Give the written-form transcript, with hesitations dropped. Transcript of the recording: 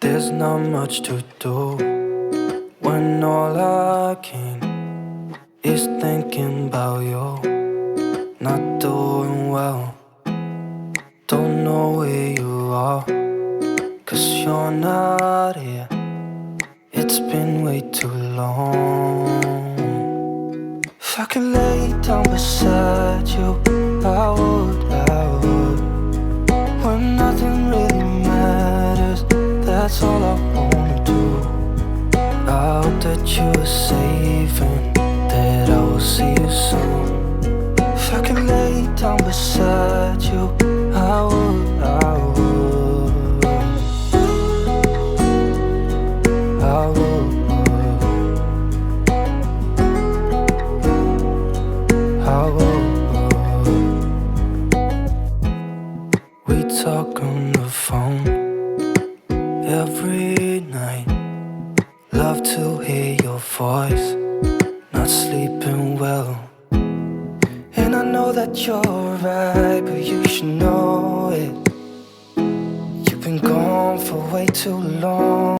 There's not much to do when all I can is thinking about you. Not doing well, don't know where you are, 'cause you're not here. It's been way too long. If I could lay down beside you, I would, when nothing really matters, that's all I wanna do. I hope that you are safe and that I will see you soon. If I could lay down beside you, I would, I would, I would, I would. We talk on the phone every night. Love to hear your voice, not sleeping well. And I know that you're right, but you should know it. You've been gone for way too long.